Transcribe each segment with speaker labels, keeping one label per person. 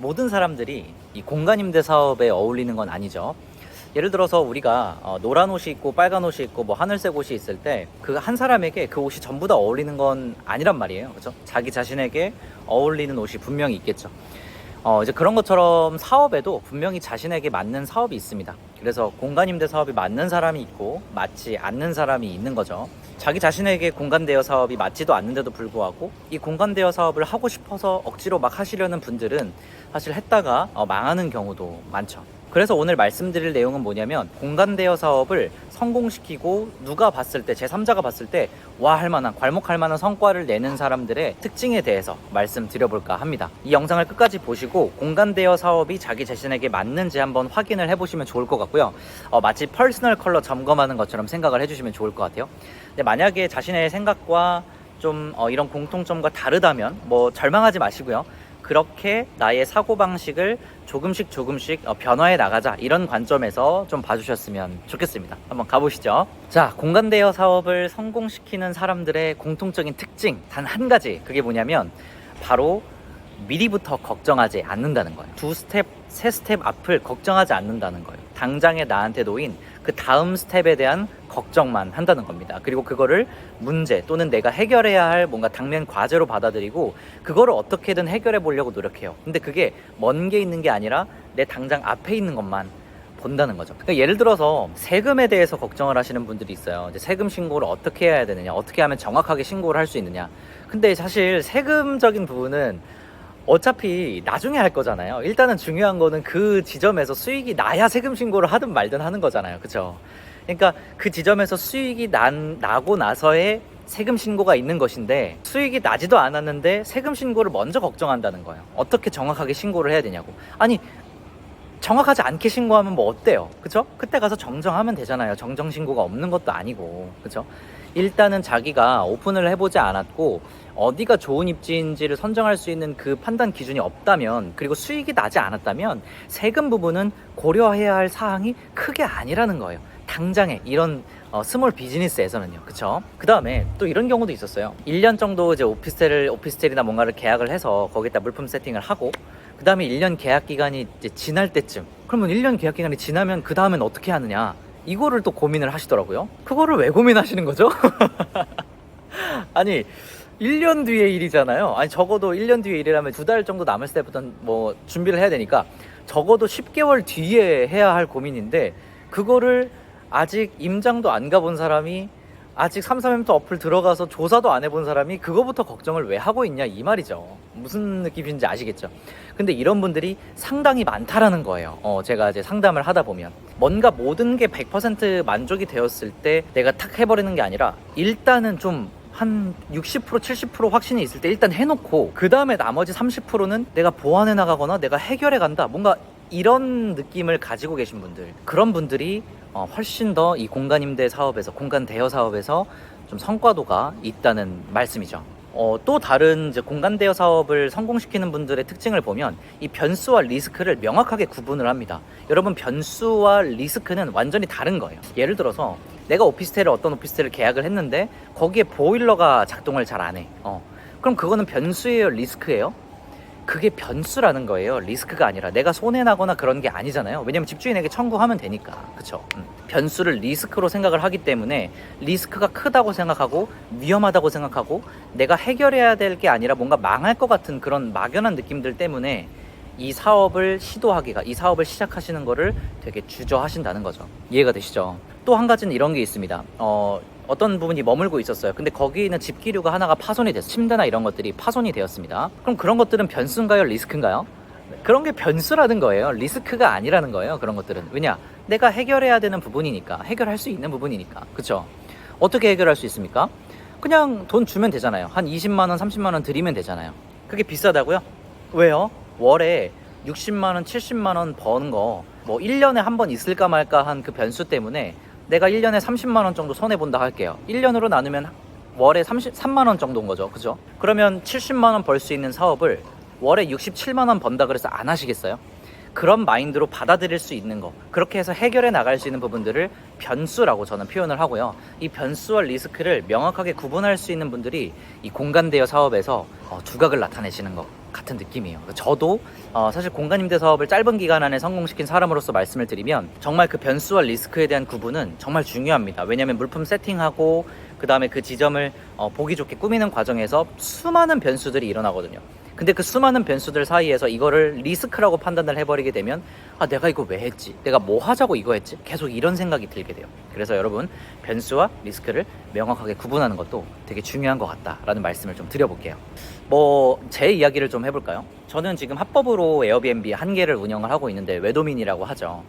Speaker 1: 모든 사람들이 이 공간임대 사업에 어울리는 건 아니죠. 예를 들어서 우리가 노란 옷이 있고 빨간 옷이 있고 뭐 하늘색 옷이 있을 때 그 한 사람에게 그 옷이 전부 다 어울리는 건 아니란 말이에요. 그렇죠? 자기 자신에게 어울리는 옷이 분명히 있겠죠. 이제 그런 것처럼 사업에도 분명히 자신에게 맞는 사업이 있습니다. 그래서 공간임대 사업이 맞는 사람이 있고 맞지 않는 사람이 있는 거죠. 자기 자신에게 공간대여 사업이 맞지도 않는데도 불구하고 이 공간대여 사업을 하고 싶어서 억지로 막 하시려는 분들은 사실 했다가 망하는 경우도 많죠. 그래서 오늘 말씀드릴 내용은 뭐냐면 공간대여 사업을 성공시키고 누가 봤을 때 제3자가 봤을 때 와 할만한 괄목할 만한 성과를 내는 사람들의 특징에 대해서 말씀드려볼까 합니다. 이 영상을 끝까지 보시고 공간대여 사업이 자기 자신에게 맞는지 한번 확인을 해보시면 좋을 것 같고요. 마치 퍼스널 컬러 점검하는 것처럼 생각을 해주시면 좋을 것 같아요. 근데 만약에 자신의 생각과 좀 이런 공통점과 다르다면 뭐 절망하지 마시고요. 그렇게 나의 사고방식을 조금씩 변화해 나가자, 이런 관점에서 좀 봐주셨으면 좋겠습니다. 한번 가보시죠. 자, 공간대여 사업을 성공시키는 사람들의 공통적인 특징 단 한 가지, 그게 뭐냐면 바로 미리부터 걱정하지 않는다는 거예요. 2스텝, 3스텝 앞을 걱정하지 않는다는 거예요. 당장에 나한테 놓인 그 다음 스텝에 대한 걱정만 한다는 겁니다. 그리고 그거를 문제 또는 내가 해결해야 할 뭔가 당면 과제로 받아들이고 그거를 어떻게든 해결해 보려고 노력해요. 근데 그게 먼 게 있는 게 아니라 내 당장 앞에 있는 것만 본다는 거죠. 그러니까 예를 들어서 세금에 대해서 걱정을 하시는 분들이 있어요. 이제 세금 신고를 어떻게 해야 되느냐, 어떻게 하면 정확하게 신고를 할 수 있느냐. 근데 사실 세금적인 부분은 어차피 나중에 할 거잖아요. 일단은 중요한 거는 그 지점에서 수익이 나야 세금 신고를 하든 말든 하는 거잖아요. 그쵸? 그러니까 그 지점에서 수익이 나고 나서의 세금 신고가 있는 것인데 수익이 나지도 않았는데 세금 신고를 먼저 걱정한다는 거예요. 어떻게 정확하게 신고를 해야 되냐고. 아니, 정확하지 않게 신고하면 뭐 어때요? 그쵸? 그때 가서 정정하면 되잖아요. 정정 신고가 없는 것도 아니고. 그쵸? 일단은 자기가 오픈을 해보지 않았고 어디가 좋은 입지인지를 선정할 수 있는 그 판단 기준이 없다면, 그리고 수익이 나지 않았다면 세금 부분은 고려해야 할 사항이 크게 아니라는 거예요. 당장에 이런 스몰 비즈니스에서는요. 그쵸? 그 다음에 또 이런 경우도 있었어요. 1년 정도 이제 오피스텔이나 뭔가를 계약을 해서 거기다 물품 세팅을 하고 그 다음에 1년 계약 기간이 이제 지날 때쯤, 그러면 1년 계약 기간이 지나면 그 다음엔 어떻게 하느냐, 이거를 또 고민을 하시더라고요. 그거를 왜 고민하시는 거죠? 아니, 1년 뒤의 일이잖아요. 아니, 적어도 1년 뒤의 일이라면 2달 정도 남았을 때부터 뭐 준비를 해야 되니까 적어도 10개월 뒤에 해야 할 고민인데, 그거를 아직 임장도 안 가본 사람이, 아직 3,3M 어플 들어가서 조사도 안 해본 사람이 그거부터 걱정을 왜 하고 있냐, 이 말이죠. 무슨 느낌인지 아시겠죠? 근데 이런 분들이 상당히 많다라는 거예요. 제가 이제 상담을 하다 보면 뭔가 모든 게 100% 만족이 되었을 때 내가 탁 해버리는 게 아니라 일단은 좀 한 60%, 70% 확신이 있을 때 일단 해놓고 그 다음에 나머지 30%는 내가 보완해 나가거나 내가 해결해 간다, 뭔가 이런 느낌을 가지고 계신 분들, 그런 분들이 훨씬 더 이 공간임대 사업에서, 공간 대여 사업에서 좀 성과도가 있다는 말씀이죠. 또 다른 이제 공간 대여 사업을 성공시키는 분들의 특징을 보면 이 변수와 리스크를 명확하게 구분을 합니다. 여러분, 변수와 리스크는 완전히 다른 거예요. 예를 들어서 내가 어떤 오피스텔을 계약을 했는데 거기에 보일러가 작동을 잘 안 해. 그럼 그거는 변수예요, 리스크예요? 그게 변수라는 거예요. 리스크가 아니라. 내가 손해나거나 그런 게 아니잖아요. 왜냐면 집주인에게 청구하면 되니까. 그쵸? 변수를 리스크로 생각을 하기 때문에 리스크가 크다고 생각하고 위험하다고 생각하고 내가 해결해야 될 게 아니라 뭔가 망할 것 같은 그런 막연한 느낌들 때문에 이 사업을 시작하시는 거를 되게 주저하신다는 거죠. 이해가 되시죠? 또 한 가지는 이런 게 있습니다. 어떤 부분이 머물고 있었어요. 근데 거기 있는 집기류가 하나가 파손이 됐어요. 침대나 이런 것들이 파손이 되었습니다. 그럼 그런 것들은 변수인가요, 리스크인가요? 그런 게 변수라는 거예요. 리스크가 아니라는 거예요. 그런 것들은. 왜냐? 내가 해결해야 되는 부분이니까, 해결할 수 있는 부분이니까. 그쵸? 어떻게 해결할 수 있습니까? 그냥 돈 주면 되잖아요. 한 20만 원, 30만 원 드리면 되잖아요. 그게 비싸다고요? 왜요? 월에 60만 원, 70만 원 버는 거 뭐 1년에 한 번 있을까 말까 한 그 변수 때문에 내가 1년에 30만 원 정도 손해본다 할게요. 1년으로 나누면 월에 3만 원 정도인 거죠. 그죠? 그러면 70만 원 벌 수 있는 사업을 월에 67만 원 번다 그래서 안 하시겠어요? 그런 마인드로 받아들일 수 있는 거, 그렇게 해서 해결해 나갈 수 있는 부분들을 변수라고 저는 표현을 하고요. 이 변수와 리스크를 명확하게 구분할 수 있는 분들이 이 공간 대여 사업에서 두각을 나타내시는 것 같은 느낌이에요. 저도 사실 공간 임대 사업을 짧은 기간 안에 성공시킨 사람으로서 말씀을 드리면 정말 그 변수와 리스크에 대한 구분은 정말 중요합니다. 왜냐하면 물품 세팅하고 그 다음에 그 지점을 보기 좋게 꾸미는 과정에서 수많은 변수들이 일어나거든요. 근데 그 수많은 변수들 사이에서 이거를 리스크라고 판단을 해버리게 되면 내가 이거 왜 했지? 내가 뭐 하자고 이거 했지? 계속 이런 생각이 들게 돼요. 그래서 여러분, 변수와 리스크를 명확하게 구분하는 것도 되게 중요한 것 같다라는 말씀을 좀 드려볼게요. 제 이야기를 좀 해볼까요? 저는 지금 합법으로 에어비앤비 한 개를 운영을 하고 있는데 외도민이라고 하죠.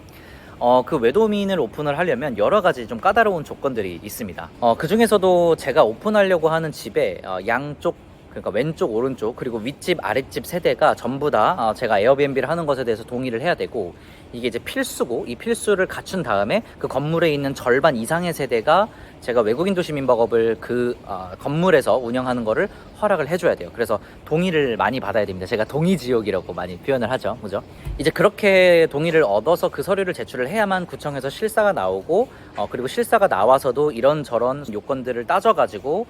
Speaker 1: 그 외도민을 오픈을 하려면 여러 가지 좀 까다로운 조건들이 있습니다. 그 중에서도 제가 오픈하려고 하는 집에 양쪽, 그러니까 왼쪽, 오른쪽, 그리고 윗집, 아랫집 세대가 전부 다 제가 에어비앤비를 하는 것에 대해서 동의를 해야 되고, 이게 이제 필수고, 이 필수를 갖춘 다음에 그 건물에 있는 절반 이상의 세대가 제가 외국인 도시 민박업을 그 건물에서 운영하는 거를 허락을 해줘야 돼요. 그래서 동의를 많이 받아야 됩니다. 제가 동의지옥이라고 많이 표현을 하죠. 그죠? 이제 그렇게 동의를 얻어서 그 서류를 제출을 해야만 구청에서 실사가 나오고, 그리고 실사가 나와서도 이런저런 요건들을 따져가지고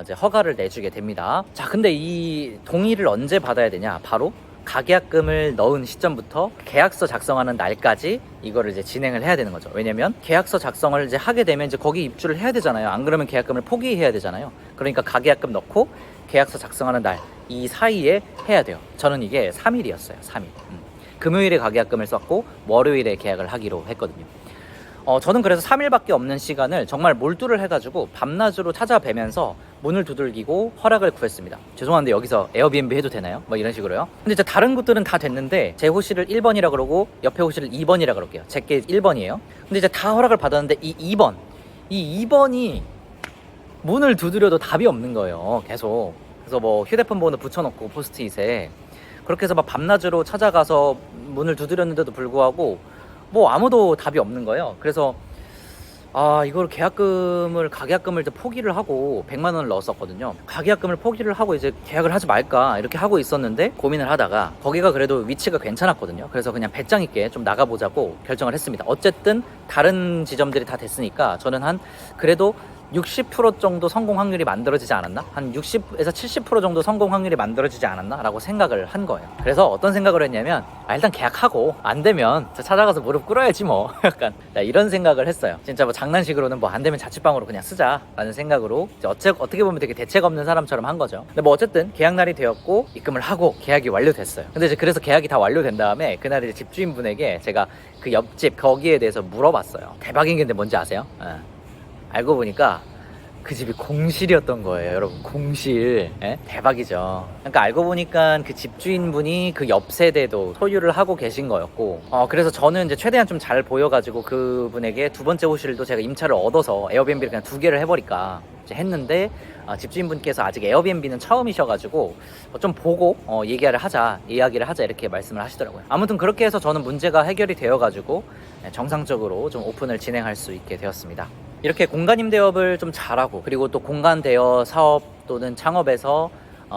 Speaker 1: 이제 허가를 내주게 됩니다. 자, 근데 이 동의를 언제 받아야 되냐? 바로 가계약금을 넣은 시점부터 계약서 작성하는 날까지 이거를 이제 진행을 해야 되는 거죠. 왜냐면 계약서 작성을 이제 하게 되면 이제 거기 입주를 해야 되잖아요. 안 그러면 계약금을 포기해야 되잖아요. 그러니까 가계약금 넣고 계약서 작성하는 날 이 사이에 해야 돼요. 저는 이게 3일이었어요. 3일. 금요일에 가계약금을 썼고 월요일에 계약을 하기로 했거든요. 저는 그래서 3일밖에 없는 시간을 정말 몰두를 해가지고 밤낮으로 찾아뵈면서 문을 두들기고 허락을 구했습니다. 죄송한데 여기서 에어비앤비 해도 되나요? 뭐 이런 식으로요. 근데 이제 다른 곳들은 다 됐는데 제 호실을 1번이라 그러고 옆에 호실을 2번이라 그럴게요. 제게 1번이에요. 근데 이제 다 허락을 받았는데 이 2번이 문을 두드려도 답이 없는 거예요. 계속. 그래서 뭐 휴대폰 번호 붙여놓고 포스트잇에 그렇게 해서 막 밤낮으로 찾아가서 문을 두드렸는데도 불구하고 뭐 아무도 답이 없는 거예요. 그래서 이걸 가계약금을 이제 포기를 하고 100만 원을 넣었었거든요. 가계약금을 포기를 하고 이제 계약을 하지 말까 이렇게 하고 있었는데 고민을 하다가 거기가 그래도 위치가 괜찮았거든요. 그래서 그냥 배짱 있게 좀 나가보자고 결정을 했습니다. 어쨌든 다른 지점들이 다 됐으니까 저는 그래도 60% 정도 성공 확률이 만들어지지 않았나? 한 60에서 70% 정도 성공 확률이 만들어지지 않았나? 라고 생각을 한 거예요. 그래서 어떤 생각을 했냐면 일단 계약하고 안 되면 찾아가서 무릎 꿇어야지 뭐 약간 이런 생각을 했어요. 진짜 뭐 장난식으로는 뭐 안 되면 자취방으로 그냥 쓰자 라는 생각으로 어떻게 보면 되게 대책 없는 사람처럼 한 거죠. 근데 뭐 어쨌든 계약날이 되었고 입금을 하고 계약이 완료됐어요. 근데 이제 그래서 계약이 다 완료된 다음에 그날 이제 집주인분에게 제가 그 옆집 거기에 대해서 물어봤어요. 대박인 게 뭔지 아세요? 알고 보니까 그 집이 공실이었던 거예요. 여러분, 공실. 대박이죠. 그러니까 알고 보니까 그 집주인분이 그 옆 세대도 소유를 하고 계신 거였고, 그래서 저는 이제 최대한 좀 잘 보여가지고 그분에게 두 번째 호실도 제가 임차를 얻어서 에어비앤비를 그냥 2개를 해버릴까 이제 했는데, 집주인분께서 아직 에어비앤비는 처음이셔가지고 좀 보고 이야기를 하자 이렇게 말씀을 하시더라고요. 아무튼 그렇게 해서 저는 문제가 해결이 되어가지고 정상적으로 좀 오픈을 진행할 수 있게 되었습니다. 이렇게 공간 임대업을 좀 잘하고, 그리고 또 공간 대여 사업 또는 창업에서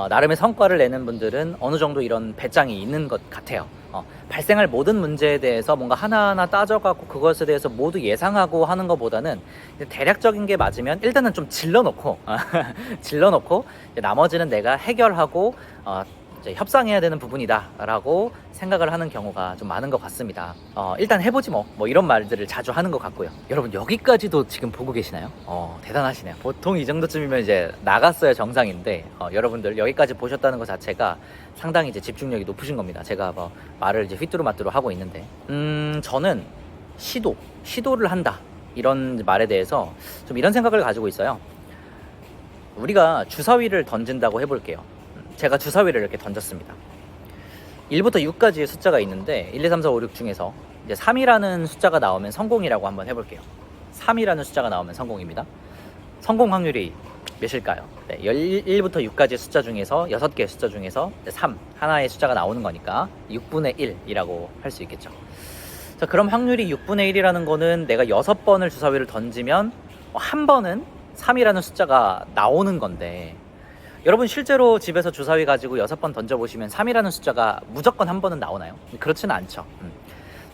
Speaker 1: 나름의 성과를 내는 분들은 어느 정도 이런 배짱이 있는 것 같아요. 발생할 모든 문제에 대해서 뭔가 하나하나 따져갖고 그것에 대해서 모두 예상하고 하는 것보다는 대략적인 게 맞으면 일단은 좀 질러놓고 나머지는 내가 해결하고 협상해야 되는 부분이다 라고 생각을 하는 경우가 좀 많은 것 같습니다. 일단 해보지 뭐 이런 말들을 자주 하는 것 같고요. 여러분, 여기까지도 지금 보고 계시나요? 대단하시네요. 보통 이 정도쯤이면 이제 나갔어야 정상인데 여러분들 여기까지 보셨다는 것 자체가 상당히 이제 집중력이 높으신 겁니다. 제가 뭐 말을 이제 휘뚜루마뚜루 하고 있는데 저는 시도를 한다 이런 말에 대해서 좀 이런 생각을 가지고 있어요. 우리가 주사위를 던진다고 해볼게요. 제가 주사위를 이렇게 던졌습니다. 1부터 6까지의 숫자가 있는데 1, 2, 3, 4, 5, 6 중에서 이제 3이라는 숫자가 나오면 성공이라고 한번 해볼게요. 3이라는 숫자가 나오면 성공입니다. 성공 확률이 몇일까요? 1부터 6까지 숫자 중에서 6개의 숫자 중에서 3, 하나의 숫자가 나오는 거니까 6분의 1이라고 할 수 있겠죠. 자, 그럼 확률이 6분의 1이라는 거는 내가 6번을 주사위를 던지면 한 번은 3이라는 숫자가 나오는 건데, 여러분 실제로 집에서 주사위 가지고 6번 던져보시면 3이라는 숫자가 무조건 한 번은 나오나요? 그렇지는 않죠.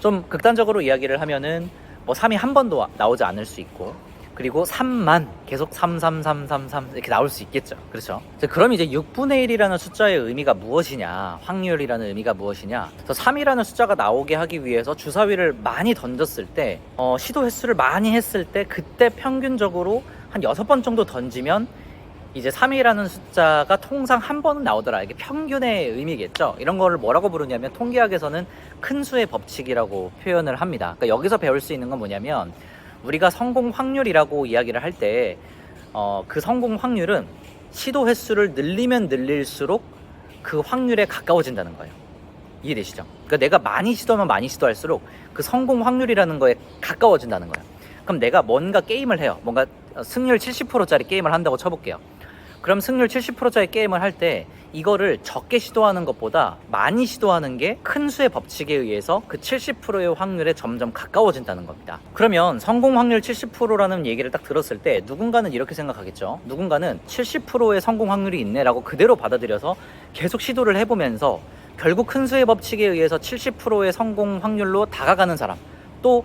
Speaker 1: 좀 극단적으로 이야기를 하면은 뭐 3이 한 번도 나오지 않을 수 있고, 그리고 3만 계속 3, 3, 3, 3, 3 이렇게 나올 수 있겠죠. 그렇죠? 그럼 이제 6분의 1이라는 숫자의 의미가 무엇이냐, 확률이라는 의미가 무엇이냐, 3이라는 숫자가 나오게 하기 위해서 주사위를 많이 던졌을 때, 시도 횟수를 많이 했을 때, 그때 평균적으로 한 6번 정도 던지면 이제 3이라는 숫자가 통상 한 번은 나오더라. 이게 평균의 의미겠죠. 이런 거를 뭐라고 부르냐면 통계학에서는 큰 수의 법칙이라고 표현을 합니다. 그러니까 여기서 배울 수 있는 건 뭐냐면, 우리가 성공 확률이라고 이야기를 할 때 그 성공 확률은 시도 횟수를 늘리면 늘릴수록 그 확률에 가까워진다는 거예요. 이해되시죠? 그러니까 내가 많이 시도하면 많이 시도할수록 그 성공 확률이라는 거에 가까워진다는 거예요. 그럼 내가 뭔가 게임을 해요. 뭔가 승률 70%짜리 게임을 한다고 쳐볼게요. 그럼 승률 70%짜리 게임을 할 때 이거를 적게 시도하는 것보다 많이 시도하는 게 큰 수의 법칙에 의해서 그 70%의 확률에 점점 가까워진다는 겁니다. 그러면 성공 확률 70%라는 얘기를 딱 들었을 때 누군가는 이렇게 생각하겠죠. 누군가는 70%의 성공 확률이 있네라고 그대로 받아들여서 계속 시도를 해보면서 결국 큰 수의 법칙에 의해서 70%의 성공 확률로 다가가는 사람, 또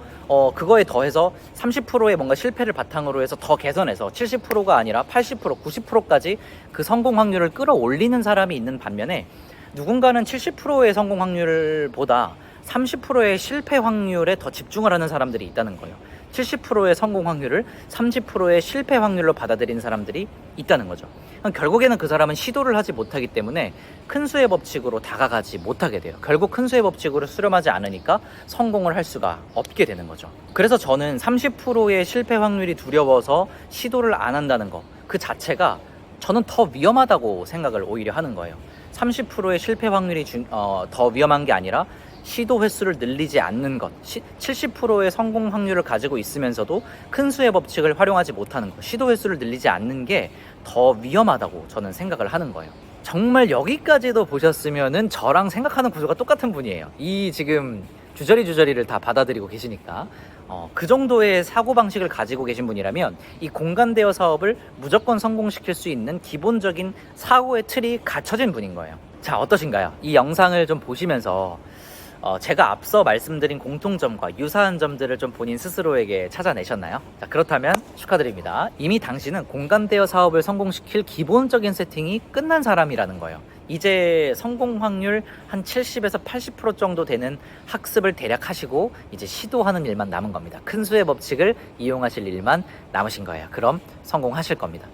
Speaker 1: 그거에 더해서 30%의 뭔가 실패를 바탕으로 해서 더 개선해서 70%가 아니라 80%, 90%까지 그 성공 확률을 끌어올리는 사람이 있는 반면에, 누군가는 70%의 성공 확률보다 30%의 실패 확률에 더 집중을 하는 사람들이 있다는 거예요. 70%의 성공 확률을 30%의 실패 확률로 받아들이는 사람들이 있다는 거죠. 결국에는 그 사람은 시도를 하지 못하기 때문에 큰 수의 법칙으로 다가가지 못하게 돼요. 결국 큰 수의 법칙으로 수렴하지 않으니까 성공을 할 수가 없게 되는 거죠. 그래서 저는 30%의 실패 확률이 두려워서 시도를 안 한다는 거, 그 자체가 저는 더 위험하다고 생각을 오히려 하는 거예요. 30%의 실패 확률이 더 위험한 게 아니라 시도 횟수를 늘리지 않는 것, 70%의 성공 확률을 가지고 있으면서도 큰 수의 법칙을 활용하지 못하는 것, 시도 횟수를 늘리지 않는 게 더 위험하다고 저는 생각을 하는 거예요. 정말 여기까지도 보셨으면은 저랑 생각하는 구조가 똑같은 분이에요. 이 지금 주저리를 다 받아들이고 계시니까 그 정도의 사고방식을 가지고 계신 분이라면 이 공간대여 사업을 무조건 성공시킬 수 있는 기본적인 사고의 틀이 갖춰진 분인 거예요. 자, 어떠신가요? 이 영상을 좀 보시면서 제가 앞서 말씀드린 공통점과 유사한 점들을 좀 본인 스스로에게 찾아내셨나요? 자, 그렇다면 축하드립니다. 이미 당신은 공간대여 사업을 성공시킬 기본적인 세팅이 끝난 사람이라는 거예요. 이제 성공 확률 한 70에서 80% 정도 되는 학습을 대략 하시고 이제 시도하는 일만 남은 겁니다. 큰 수의 법칙을 이용하실 일만 남으신 거예요. 그럼 성공하실 겁니다.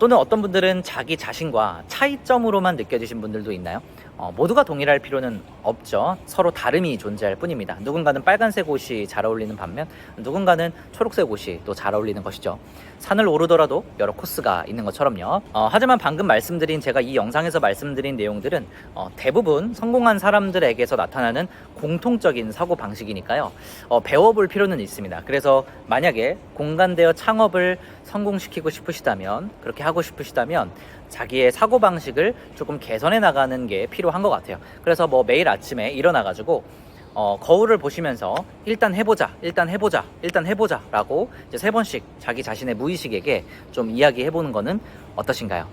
Speaker 1: 또는 어떤 분들은 자기 자신과 차이점으로만 느껴지신 분들도 있나요? 모두가 동일할 필요는 없죠. 서로 다름이 존재할 뿐입니다. 누군가는 빨간색 옷이 잘 어울리는 반면 누군가는 초록색 옷이 또 잘 어울리는 것이죠. 산을 오르더라도 여러 코스가 있는 것처럼요. 하지만 방금 말씀드린, 제가 이 영상에서 말씀드린 내용들은 대부분 성공한 사람들에게서 나타나는 공통적인 사고 방식이니까요. 배워볼 필요는 있습니다. 그래서 만약에 공간대여 창업을 성공시키고 싶으시다면, 그렇게 하고 싶으시다면 자기의 사고방식을 조금 개선해 나가는 게 필요한 것 같아요. 그래서 뭐 매일 아침에 일어나가지고 거울을 보시면서 일단 해보자 라고 이제 3번씩 자기 자신의 무의식에게 좀 이야기해보는 거는 어떠신가요?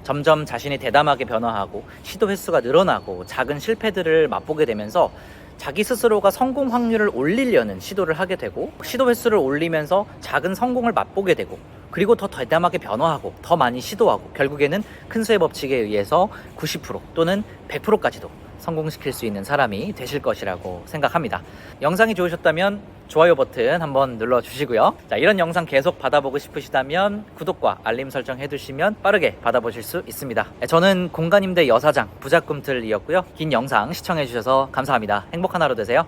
Speaker 1: 점점 자신이 대담하게 변화하고 시도 횟수가 늘어나고 작은 실패들을 맛보게 되면서 자기 스스로가 성공 확률을 올리려는 시도를 하게 되고, 시도 횟수를 올리면서 작은 성공을 맛보게 되고, 그리고 더 대담하게 변화하고 더 많이 시도하고 결국에는 큰 수의 법칙에 의해서 90% 또는 100%까지도 성공시킬 수 있는 사람이 되실 것이라고 생각합니다. 영상이 좋으셨다면 좋아요 버튼 한번 눌러주시고요. 자, 이런 영상 계속 받아보고 싶으시다면 구독과 알림 설정 해두시면 빠르게 받아보실 수 있습니다. 저는 공간임대 여사장 부자꿈틀이었고요. 긴 영상 시청해주셔서 감사합니다. 행복한 하루 되세요.